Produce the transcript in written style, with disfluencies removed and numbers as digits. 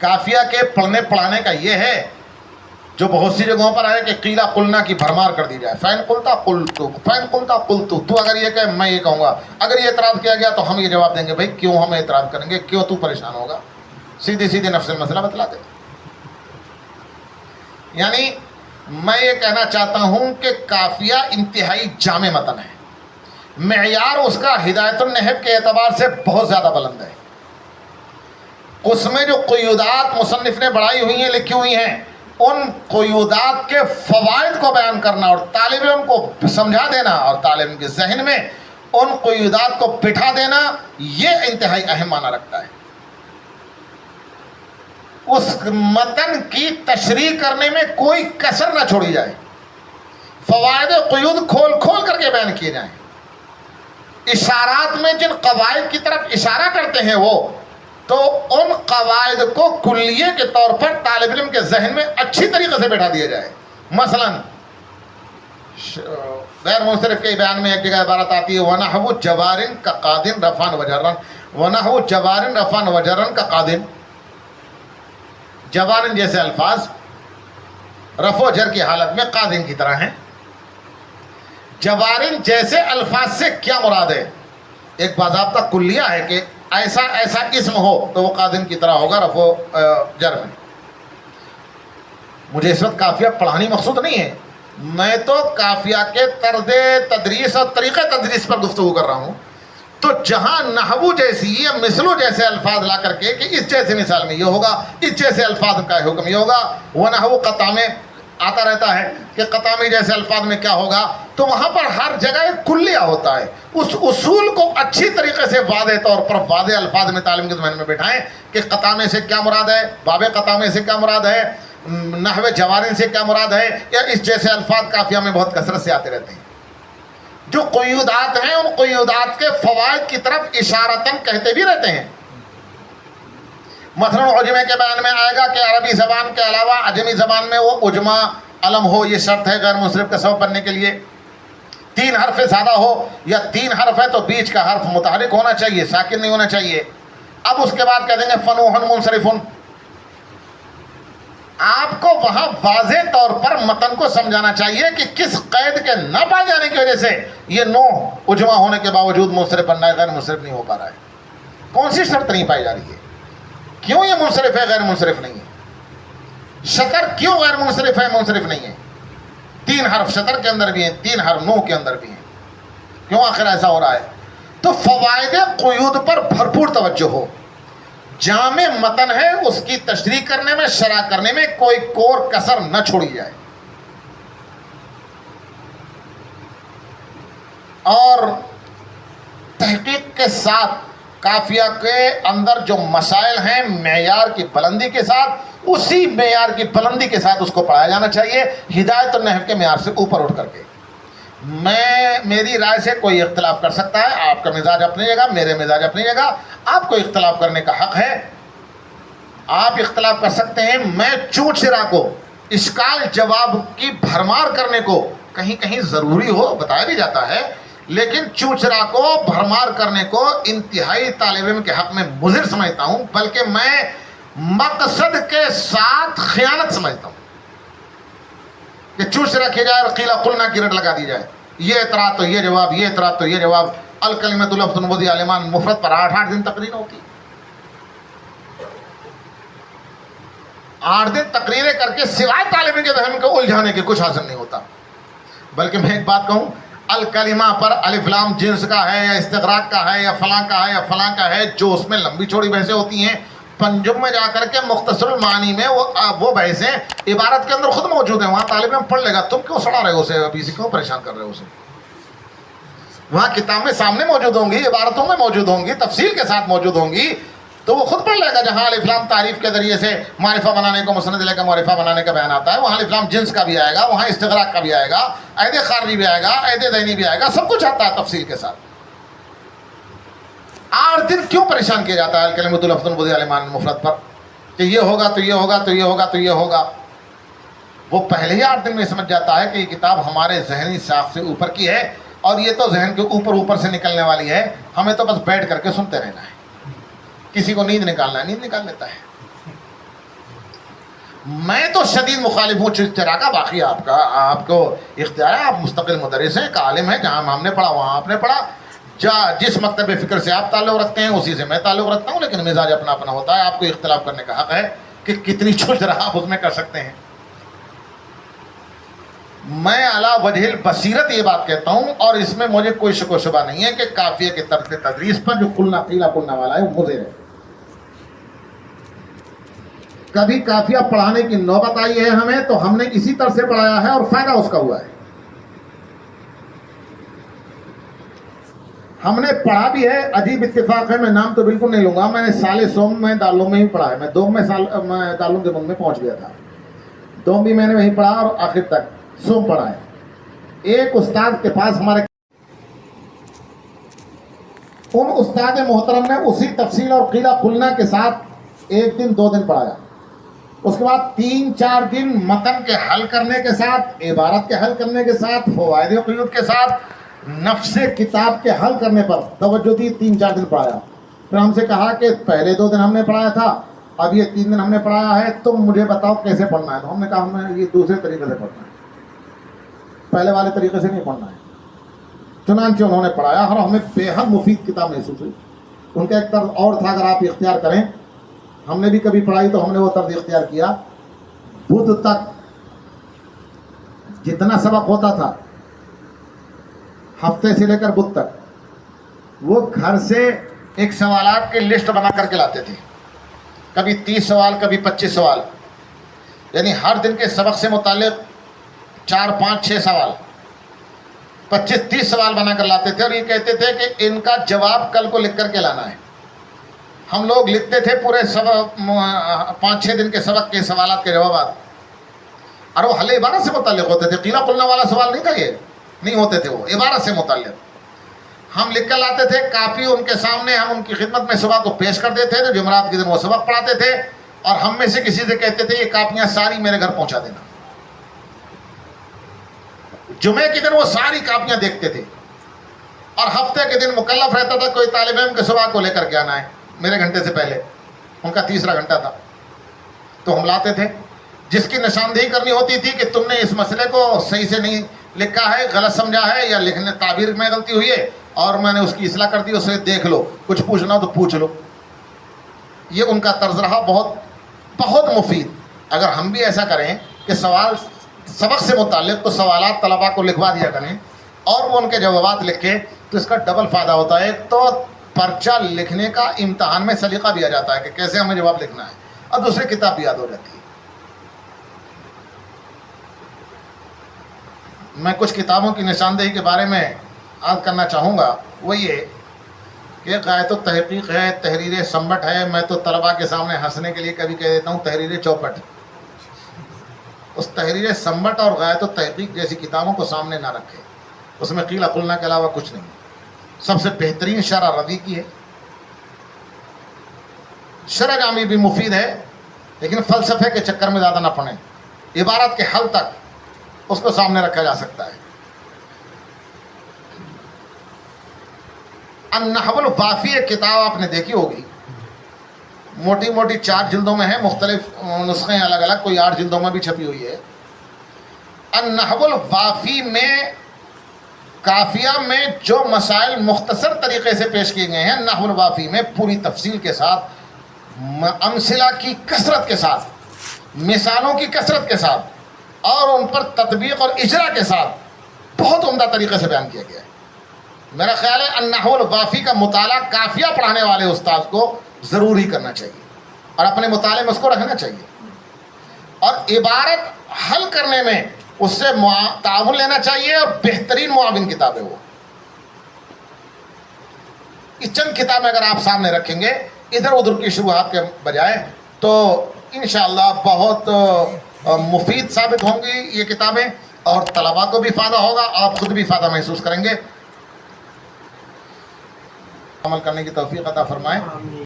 کافیہ کے پڑھنے پڑھانے کا یہ ہے جو بہت سی جگہوں پر ہے کہ قیلا قلنا کی بھرمار کر دی جائے. فین قلتا قلتو، فین قلتا قلتو، تو اگر یہ کہے میں یہ کہوں گا، اگر یہ اعتراض کیا گیا تو ہم یہ جواب دیں گے بھائی کیوں ہم اعتراض کریں گے، کیوں تو پریشان ہوگا، سیدھی سیدھی نفس المسئلہ بتلا دے. یعنی میں یہ کہنا چاہتا ہوں کہ کافیہ انتہائی جامع متن ہے، معیار اس کا ہدایت النحو کے اعتبار سے بہت زیادہ بلند ہے. اس میں جو قیودات مصنف نے بڑھائی ہوئی ہیں، لکھی ہوئی ہیں، ان قیودات کے فوائد کو بیان کرنا اور طالب علم کو سمجھا دینا اور طالب علم کے ذہن میں ان قیودات کو بٹھا دینا، یہ انتہائی اہم معنی رکھتا ہے. اس متن کی تشریح کرنے میں کوئی کسر نہ چھوڑی جائے، فوائد قیود کھول کھول کر کے بیان کیے جائیں. اشارات میں جن قواعد کی طرف اشارہ کرتے ہیں وہ تو ان قواعد کو کلیے کے طور پر طالب علم کے ذہن میں اچھی طریقے سے بیٹھا دیا جائے. مثلا غیر منصرف کے بیان میں ایک جگہ عبارت آتی ہے وَنَحْوُ جَوَارٍ كَقَادٍ رَفْعًا وَجَرًّا، وَنَحْوُ جَوَارٍ رَفْعًا وَجَرًّا كَقَادٍ. جوارن جیسے الفاظ رفع و جر کی حالت میں قادن کی طرح ہیں. جوارن جیسے الفاظ سے کیا مراد ہے؟ ایک باضابطہ کلیہ ہے کہ ایسا ایسا اسم ہو تو وہ قادن کی طرح ہوگا رفع و جر میں. مجھے اس وقت کافیہ پڑھانی مقصود نہیں ہے، میں تو کافیہ کے طرز تدریس اور طریقہ تدریس پر گفتگو کر رہا ہوں. تو جہاں نحو جیسی یا مثلو جیسے الفاظ لا کر کے کہ اس جیسے مثال میں یہ ہوگا، اس جیسے الفاظ کا حکم یہ ہوگا، وہ نحو قطع میں آتا رہتا ہے کہ قطع میں جیسے الفاظ میں کیا ہوگا، تو وہاں پر ہر جگہ ایک کلیہ ہوتا ہے. اس اصول کو اچھی طریقے سے واضح طور پر واضح الفاظ میں تعلیم کے ذہن میں بٹھائیں کہ قطع میں سے کیا مراد ہے، باب قطع میں سے کیا مراد ہے، نحو جوارن سے کیا مراد ہے، یا اس جیسے الفاظ کافیہ میں بہت کثرت سے آتے رہتے ہیں. جو قیودات ہیں ان قیودات کے فوائد کی طرف اشارتاً کہتے بھی رہتے ہیں. مثلا عجمے کے بیان میں آئے گا کہ عربی زبان کے علاوہ عجمی زبان میں وہ عجمہ علم ہو، یہ شرط ہے غیر منصرف کا سبب بننے کے لیے. 3 حرف سے زیادہ ہو یا 3 حرف ہے تو بیچ کا حرف متحرک ہونا چاہیے، ساکن نہیں ہونا چاہیے. اب اس کے بعد کہہ دیں گے فنوحن منصرفن. آپ کو وہاں واضح طور پر متن کو سمجھانا چاہیے کہ کس قید کے نہ پائے جانے کی وجہ سے یہ نوح عجمہ ہونے کے باوجود منصرف بننا ہے، غیر منصرف نہیں ہو پا رہا ہے. کون سی شرط نہیں پائی جا رہی ہے؟ کیوں یہ منصرف ہے غیر منصرف نہیں ہے؟ شطر کیوں غیر منصرف ہے منصرف نہیں ہے؟ 3 حرف شطر کے اندر بھی ہیں، 3 حرف نوح کے اندر بھی ہیں. کیوں آخر ایسا ہو رہا ہے؟ تو فوائد قیود پر بھرپور توجہ ہو. جامع متن ہے، اس کی تشریح کرنے میں شرح کرنے میں کوئی کور کسر نہ چھوڑی جائے. اور تحقیق کے ساتھ کافیہ کے اندر جو مسائل ہیں معیار کی بلندی کے ساتھ، اسی معیار کی بلندی کے ساتھ اس کو پڑھایا جانا چاہیے، ہدایت النحو کے معیار سے اوپر اٹھ کر کے. میری رائے سے کوئی اختلاف کر سکتا ہے، آپ کا مزاج اپنی جگہ، میرے مزاج اپنی جگہ، آپ کو اختلاف کرنے کا حق ہے، آپ اختلاف کر سکتے ہیں. میں چوٹ چرا کو اشکال جواب کی بھرمار کرنے کو کہیں کہیں ضروری ہو بتایا بھی جاتا ہے، لیکن چوٹ چرا کو بھرمار کرنے کو انتہائی طالب علم کے حق میں مضر سمجھتا ہوں، بلکہ میں مقصد کے ساتھ خیانت سمجھتا ہوں کہ چوٹ چرا کیا جائے اور قیل قلنا کی رٹ لگا دی جائے. یہ اعتراض تو یہ جواب، یہ اعتراض تو یہ جواب. الکلمۃ لفظ وضع عالمان مفرد پر 8 دن تقریر ہوتی، 8 دن تقریریں کر کے سوائے طالب علم کے ذہن کو الجھانے کے کچھ حاصل نہیں ہوتا. بلکہ میں ایک بات کہوں، الکلمہ پر الف لام جنس کا ہے یا استغراق کا ہے یا فلاں کا ہے یا فلاں کا ہے، جو اس میں لمبی چوڑی بحثیں ہوتی ہیں، پنجم میں جا کر کے مختصر المعانی میں وہ بحثیں عبارت کے اندر خود موجود ہیں. وہاں طالب علم پڑھ لے گا، تم کیوں سڑا رہے ہو اسے، ابھی سے کیوں پریشان کر رہے ہو اسے؟ وہاں کتاب میں سامنے موجود ہوں گی، عبارتوں میں موجود ہوں گی، تفصیل کے ساتھ موجود ہوں گی، تو وہ خود پڑھ لے گا. جہاں الف لام تعریف کے ذریعے سے معرفہ بنانے کو مسند لے کر معرفہ بنانے کا بیان آتا ہے، وہاں الف لام جنس کا بھی آئے گا، وہاں استغراق کا بھی آئے گا، عید خارجی بھی آئے گا، عید ذہنی بھی آئے گا، سب کچھ آتا ہے تفصیل کے ساتھ. 8 دن کیوں پریشان کیا جاتا ہے الکلمۃ لفظ وضع عالمان مفرد پر کہ یہ ہوگا تو یہ ہوگا تو یہ ہوگا تو یہ ہوگا؟ وہ پہلے ہی 8 دن میں سمجھ جاتا ہے کہ یہ کتاب ہمارے ذہنی ساخت سے اوپر کی ہے، اور یہ تو ذہن کے اوپر سے نکلنے والی ہے، ہمیں تو بس بیٹھ کر کے سنتے رہنا ہے. کسی کو نیند نکالنا ہے، نیند نکال لیتا ہے. میں تو شدید مخالف ہوں اشتراک کا، باقی آپ کو اختیار ہے، آپ مستقل مدرس ہیں، ایک عالم ہے، جہاں ہم نے پڑھا وہاں آپ نے پڑھا، جس مکتب فکر سے آپ تعلق رکھتے ہیں اسی سے میں تعلق رکھتا ہوں، لیکن مزاج اپنا اپنا ہوتا ہے، آپ کو اختلاف کرنے کا حق ہے کہ کتنی چھوٹ رہا آپ اس میں کر سکتے ہیں۔ میں علی وجہ البصیرت یہ بات کہتا ہوں، اور اس میں مجھے کوئی شک و شبہ نہیں ہے کہ قافیہ کے طرز تدریس پر جو قیلا قلنا والا ہے وہ مضر ہے۔ کبھی قافیہ پڑھانے کی نوبت آئی ہے ہمیں تو ہم نے اسی طرح سے پڑھایا ہے اور فائدہ اس کا ہوا ہے۔ ہم نے پڑھا بھی ہے، عجیب اتفاق ہے، میں نام تو بالکل نہیں لوں گا، میں نے سال سوم میں دارالعلوم میں ہی پڑھا ہے، میں دوم میں دارالعلوم دیوبند میں پہنچ گیا تھا، دوم بھی میں نے وہیں پڑھا اور آخر تک سوم پڑھا ہے۔ ایک استاد کے پاس ہمارے ان استاد محترم نے اسی تفصیل اور قیلا قلنا کے ساتھ ایک دن 2 دن پڑھایا، اس کے بعد 3-4 دن متن کے حل کرنے کے ساتھ، عبارت کے حل کرنے کے ساتھ، فوائد و قیود کے ساتھ، نفس کتاب کے حل کرنے پر توجہ دی، 3-4 دن پڑھایا۔ پھر ہم سے کہا کہ پہلے 2 دن ہم نے پڑھایا تھا، اب یہ 3 دن ہم نے پڑھایا ہے، تم مجھے بتاؤ کیسے پڑھنا ہے۔ تو ہم نے کہا ہمیں یہ دوسرے طریقے سے پڑھنا ہے، پہلے والے طریقے سے نہیں پڑھنا ہے۔ چنانچہ انہوں نے پڑھایا اور ہمیں بے حد مفید کتاب محسوس ہوئی۔ ان کا ایک طرز اور تھا، اگر آپ اختیار کریں، ہم نے بھی کبھی پڑھائی تو ہم نے وہ طرز اختیار کیا، بدھ تک جتنا سبق ہوتا تھا ہفتے سے لے کر بدھ تک، وہ گھر سے ایک سوالات کی لسٹ بنا کر کے لاتے تھے، کبھی 30 سوال کبھی 25 سوال، یعنی ہر دن کے سبق سے متعلق 4 5 6 سوال، 25 30 سوال بنا کر لاتے تھے، اور یہ کہتے تھے کہ ان کا جواب کل کو لکھ کر کے لانا ہے۔ ہم لوگ لکھتے تھے پورے 5 6 دن کے سبق کے سوالات کے جوابات، اور وہ حل عبارت سے متعلق ہوتے تھے، قیلا قلنا والا سوال نہیں تھا، یہ نہیں ہوتے تھے، وہ عبارت سے متعلق ہم لکھ کر لاتے تھے، کافی ان کے سامنے ہم ان کی خدمت میں صبح کو پیش کرتے تھے، تو جمعرات کے دن وہ سبق پڑھاتے تھے، اور ہم میں سے کسی سے کہتے تھے یہ کاپیاں ساری میرے گھر پہنچا دینا۔ جمعے کے دن وہ ساری کاپیاں دیکھتے تھے، اور ہفتے کے دن مکلف رہتا تھا کوئی طالب علم کے صبح کو لے کر کے آنا ہے، میرے گھنٹے سے پہلے، ان کا تیسرا گھنٹہ تھا، تو ہم لاتے تھے، جس کی نشاندہی کرنی ہوتی تھی کہ تم نے اس مسئلے کو صحیح سے نہیں لکھا ہے، غلط سمجھا ہے، یا لکھنے تعبیر میں غلطی ہوئی ہے اور میں نے اس کی اصلاح کر دی، اسے دیکھ لو، کچھ پوچھنا ہو تو پوچھ لو۔ یہ ان کا طرز رہا، بہت بہت مفید۔ اگر ہم بھی ایسا کریں کہ سوال سبق سے متعلق تو سوالات طلباء کو لکھوا دیا کریں اور وہ ان کے جوابات لکھیں، تو اس کا ڈبل فائدہ ہوتا ہے۔ ایک تو پرچہ لکھنے کا امتحان میں سلیقہ بھی آ جاتا ہے کہ کیسے ہمیں جواب لکھنا ہے، اور دوسری کتاب بھی یاد ہو جاتی ہے۔ میں کچھ کتابوں کی نشاندہی کے بارے میں عرض کرنا چاہوں گا، وہ یہ کہ غایت التحقیق ہے، تحریر سمبٹ ہے، میں تو طلباء کے سامنے ہنسنے کے لیے کبھی کہہ دیتا ہوں تحریر چوپٹ۔ اس تحریر سمبٹ اور غایت التحقیق جیسی کتابوں کو سامنے نہ رکھے، اس میں قیلا قلنا کے علاوہ کچھ نہیں۔ سب سے بہترین شرح رضی کی ہے، شرح جامی بھی مفید ہے، لیکن فلسفے کے چکر میں زیادہ نہ پڑیں، عبارت کے حل تک اس کو سامنے رکھا جا سکتا ہے۔ النحو الوافی ایک کتاب آپ نے دیکھی ہوگی، موٹی موٹی 4 جلدوں میں ہے، مختلف نسخے ہیں الگ الگ، کوئی 8 جلدوں میں بھی چھپی ہوئی ہے۔ النحو الوافی میں کافیہ میں جو مسائل مختصر طریقے سے پیش کیے گئے ہیں، النحو الوافی میں پوری تفصیل کے ساتھ، امثلہ کی کثرت کے ساتھ، مثالوں کی کثرت کے ساتھ، اور ان پر تطبیق اور اجرا کے ساتھ بہت عمدہ طریقے سے بیان کیا گیا ہے۔ میرا خیال ہے النحو الوافی کا مطالعہ کافیہ پڑھانے والے استاد کو ضرور ہی کرنا چاہیے، اور اپنے مطالعے میں اس کو رکھنا چاہیے، اور عبارت حل کرنے میں اس سے تعاون لینا چاہیے، اور بہترین معاون کتاب ہے وہ۔ یہ چند کتابیں اگر آپ سامنے رکھیں گے ادھر ادھر کی شروحات کے بجائے، تو انشاءاللہ بہت مفید ثابت ہوں گی یہ کتابیں، اور طلباء کو بھی فائدہ ہوگا، آپ خود بھی فائدہ محسوس کریں گے۔ عمل کرنے کی توفیق عطا فرمائے۔